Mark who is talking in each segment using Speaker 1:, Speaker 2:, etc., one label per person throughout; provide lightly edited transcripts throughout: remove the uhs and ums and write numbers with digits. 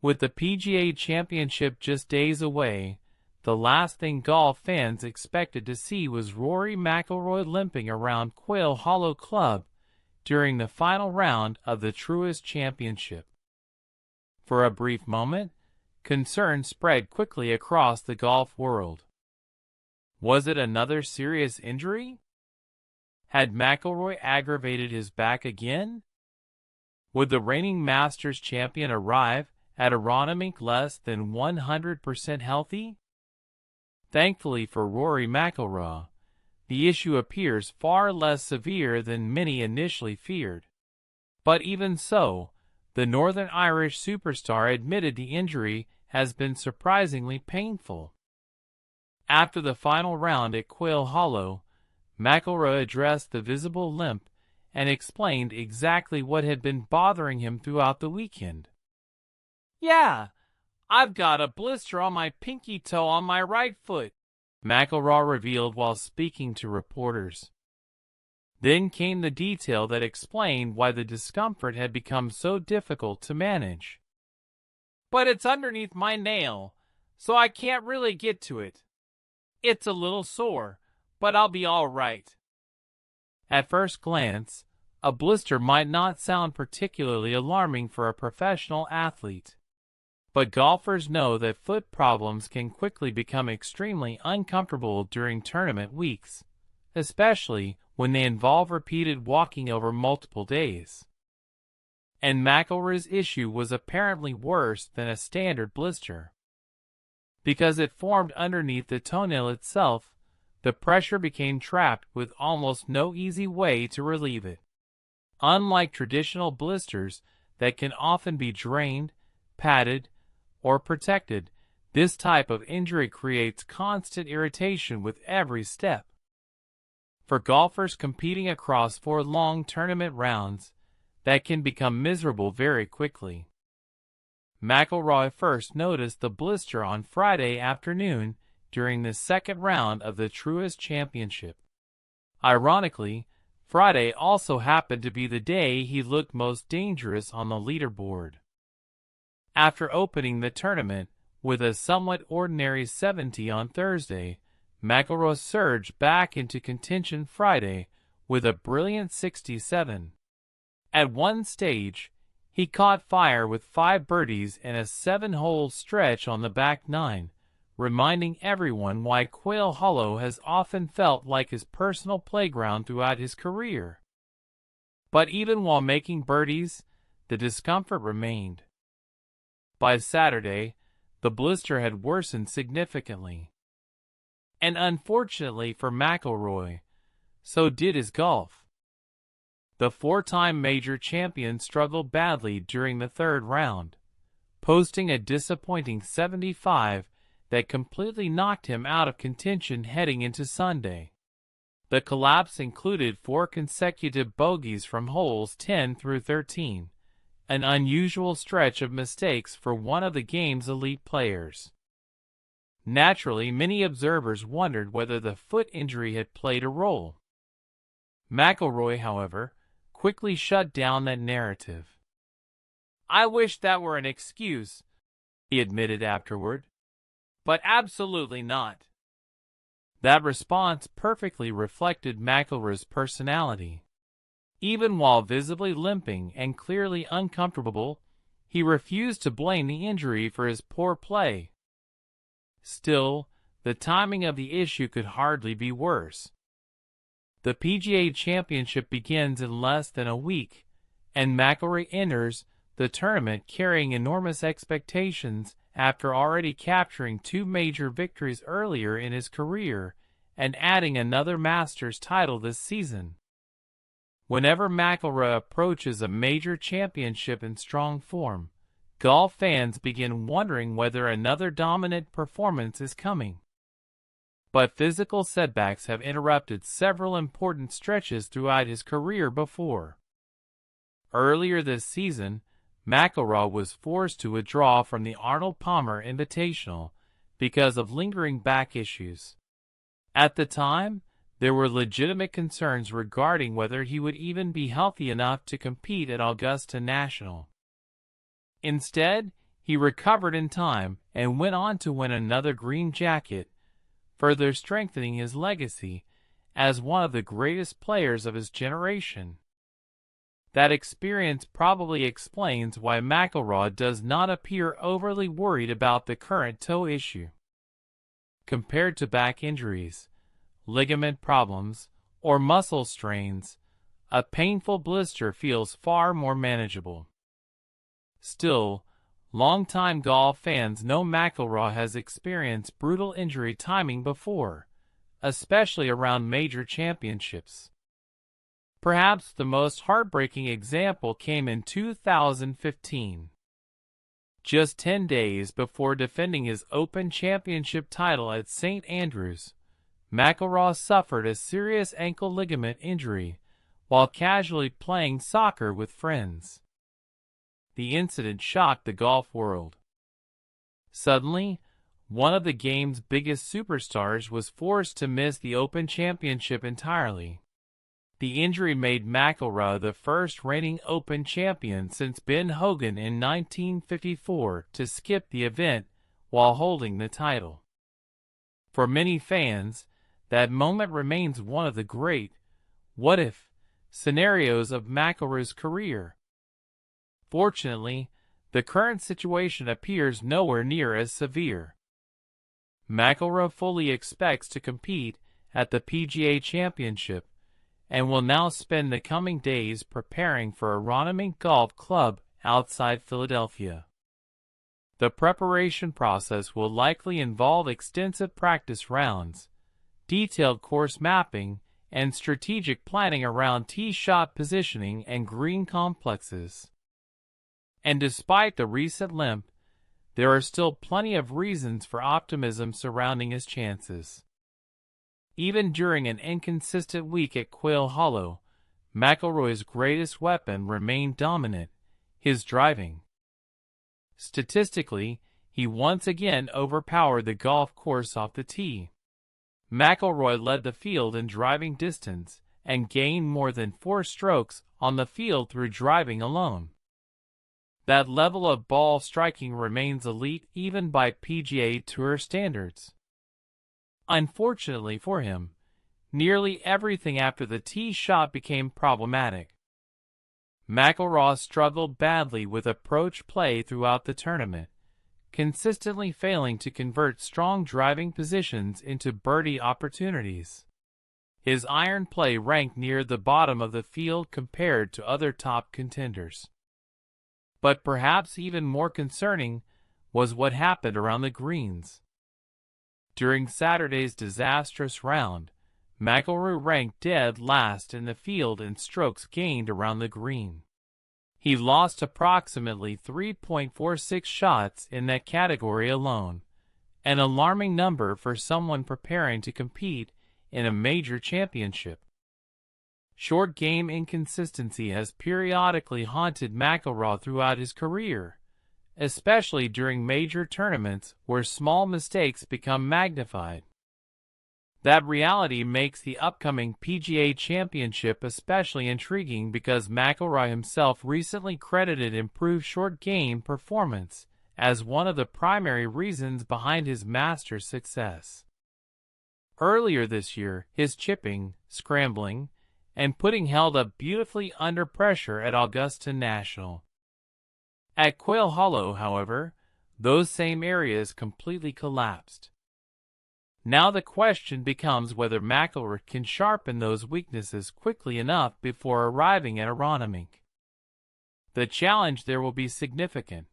Speaker 1: With the PGA Championship just days away, the last thing golf fans expected to see was Rory McIlroy limping around Quail Hollow Club during the final round of the Truist Championship. For a brief moment, concern spread quickly across the golf world. Was it another serious injury? Had McIlroy aggravated his back again? Would the reigning Masters champion arrive at a Ronimink less than 100% healthy? Thankfully for Rory McIlroy, the issue appears far less severe than many initially feared. But even so, the Northern Irish superstar admitted the injury has been surprisingly painful. After the final round at Quail Hollow, McIlroy addressed the visible limp and explained exactly what had been bothering him throughout the weekend. "Yeah, I've got a blister on my pinky toe on my right foot," McIlroy revealed while speaking to reporters. Then came the detail that explained why the discomfort had become so difficult to manage. "But it's underneath my nail, so I can't really get to it. It's a little sore, but I'll be all right." At first glance, a blister might not sound particularly alarming for a professional athlete. But golfers know that foot problems can quickly become extremely uncomfortable during tournament weeks, especially when they involve repeated walking over multiple days. And McIlroy's issue was apparently worse than a standard blister. Because it formed underneath the toenail itself, the pressure became trapped with almost no easy way to relieve it. Unlike traditional blisters that can often be drained, padded, or protected, this type of injury creates constant irritation with every step. For golfers competing across 4 long tournament rounds, that can become miserable very quickly. McIlroy first noticed the blister on Friday afternoon during the second round of the Truist Championship. Ironically, Friday also happened to be the day he looked most dangerous on the leaderboard. After opening the tournament with a somewhat ordinary 70 on Thursday, McIlroy surged back into contention Friday with a brilliant 67. At one stage, he caught fire with 5 birdies and a 7-hole stretch on the back 9, reminding everyone why Quail Hollow has often felt like his personal playground throughout his career. But even while making birdies, the discomfort remained. By Saturday, the blister had worsened significantly. And unfortunately for McIlroy, so did his golf. The 4-time major champion struggled badly during the third round, posting a disappointing 75 that completely knocked him out of contention heading into Sunday. The collapse included 4 consecutive bogeys from holes 10 through 13. An unusual stretch of mistakes for one of the game's elite players. Naturally, many observers wondered whether the foot injury had played a role. McIlroy, however, quickly shut down that narrative. "I wish that were an excuse," he admitted afterward. "But absolutely not." That response perfectly reflected McIlroy's personality. Even while visibly limping and clearly uncomfortable, he refused to blame the injury for his poor play. Still, the timing of the issue could hardly be worse. The PGA Championship begins in less than a week, and McIlroy enters the tournament carrying enormous expectations after already capturing 2 major victories earlier in his career and adding another Masters title this season. Whenever McIlroy approaches a major championship in strong form, golf fans begin wondering whether another dominant performance is coming. But physical setbacks have interrupted several important stretches throughout his career before. Earlier this season, McIlroy was forced to withdraw from the Arnold Palmer Invitational because of lingering back issues. At the time, there were legitimate concerns regarding whether he would even be healthy enough to compete at Augusta National. Instead, He recovered in time and went on to win another green jacket, further strengthening his legacy as one of the greatest players of his generation. That experience probably explains why McIlroy does not appear overly worried about the current toe issue. Compared to back injuries, ligament problems, or muscle strains, a painful blister feels far more manageable. Still, longtime golf fans know McIlroy has experienced brutal injury timing before, especially around major championships. Perhaps the most heartbreaking example came in 2015. Just 10 days before defending his Open Championship title at St. Andrews, McIlroy suffered a serious ankle ligament injury while casually playing soccer with friends. The incident shocked the golf world. Suddenly, one of the game's biggest superstars was forced to miss the Open Championship entirely. The injury made McIlroy the first reigning Open champion since Ben Hogan in 1954 to skip the event while holding the title. For many fans, that moment remains one of the great what-if scenarios of McIlroy's career. Fortunately, the current situation appears nowhere near as severe. McIlroy fully expects to compete at the PGA Championship and will now spend the coming days preparing for Aronimink Golf Club outside Philadelphia. The preparation process will likely involve extensive practice rounds, detailed course mapping, and strategic planning around tee shot positioning and green complexes. And despite the recent limp, there are still plenty of reasons for optimism surrounding his chances. Even during an inconsistent week at Quail Hollow, McIlroy's greatest weapon remained dominant, his driving. Statistically, he once again overpowered the golf course off the tee. McIlroy led the field in driving distance and gained more than 4 strokes on the field through driving alone. That level of ball striking remains elite even by PGA Tour standards. Unfortunately for him, nearly everything after the tee shot became problematic. McIlroy struggled badly with approach play throughout the tournament, consistently failing to convert strong driving positions into birdie opportunities. His iron play ranked near the bottom of the field compared to other top contenders. But perhaps even more concerning was what happened around the greens. During Saturday's disastrous round, McIlroy ranked dead last in the field in strokes gained around the green. He lost approximately 3.46 shots in that category alone, an alarming number for someone preparing to compete in a major championship. Short game inconsistency has periodically haunted McIlroy throughout his career, especially during major tournaments where small mistakes become magnified. That reality makes the upcoming PGA Championship especially intriguing because McIlroy himself recently credited improved short game performance as one of the primary reasons behind his Masters success. Earlier this year, his chipping, scrambling, and putting held up beautifully under pressure at Augusta National. At Quail Hollow, however, those same areas completely collapsed. Now the question becomes whether McIlroy can sharpen those weaknesses quickly enough before arriving at Aronimink. The challenge there will be significant.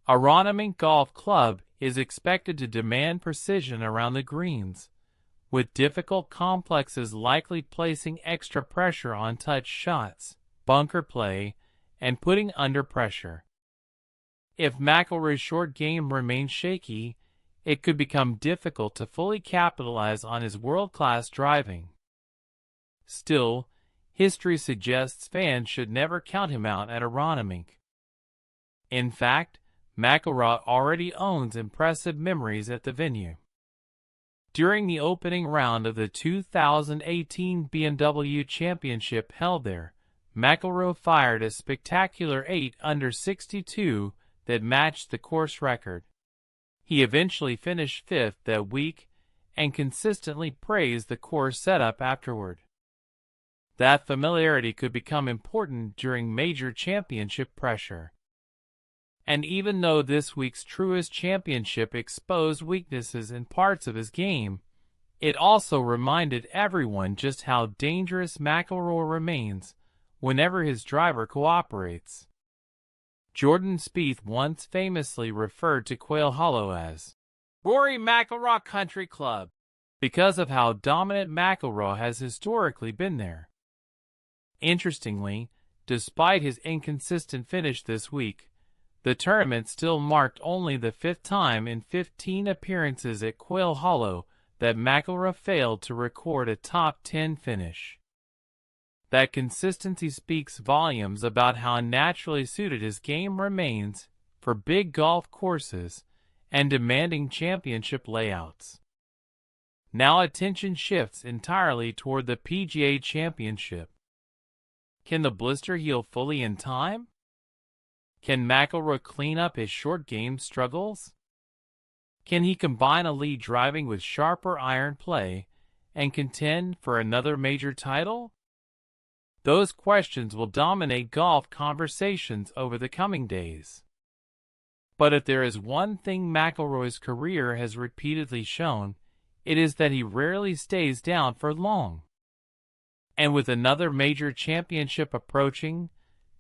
Speaker 1: Aronimink Golf Club is expected to demand precision around the greens, with difficult complexes likely placing extra pressure on touch shots, bunker play, and putting under pressure. If McIlroy's short game remains shaky, it could become difficult to fully capitalize on his world-class driving. Still, history suggests fans should never count him out at Aronimink. In fact, McIlroy already owns impressive memories at the venue. During the opening round of the 2018 BMW Championship held there, McIlroy fired a spectacular 8 under 62 that matched the course record. He eventually finished 5th that week and consistently praised the course setup afterward. That familiarity could become important during major championship pressure. And even though this week's Truist Championship exposed weaknesses in parts of his game, it also reminded everyone just how dangerous McIlroy remains whenever his driver cooperates. Jordan Spieth once famously referred to Quail Hollow as Rory McIlroy Country Club because of how dominant McIlroy has historically been there. Interestingly, despite his inconsistent finish this week, the tournament still marked only the 5th time in 15 appearances at Quail Hollow that McIlroy failed to record a top 10 finish. That consistency speaks volumes about how naturally suited his game remains for big golf courses and demanding championship layouts. Now attention shifts entirely toward the PGA Championship. Can the blister heal fully in time? Can McIlroy clean up his short game struggles? Can he combine elite driving with sharper iron play and contend for another major title? Those questions will dominate golf conversations over the coming days. But if there is one thing McIlroy's career has repeatedly shown, it is that he rarely stays down for long. And with another major championship approaching,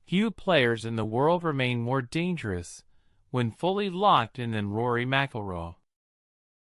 Speaker 1: few players in the world remain more dangerous when fully locked in than Rory McIlroy.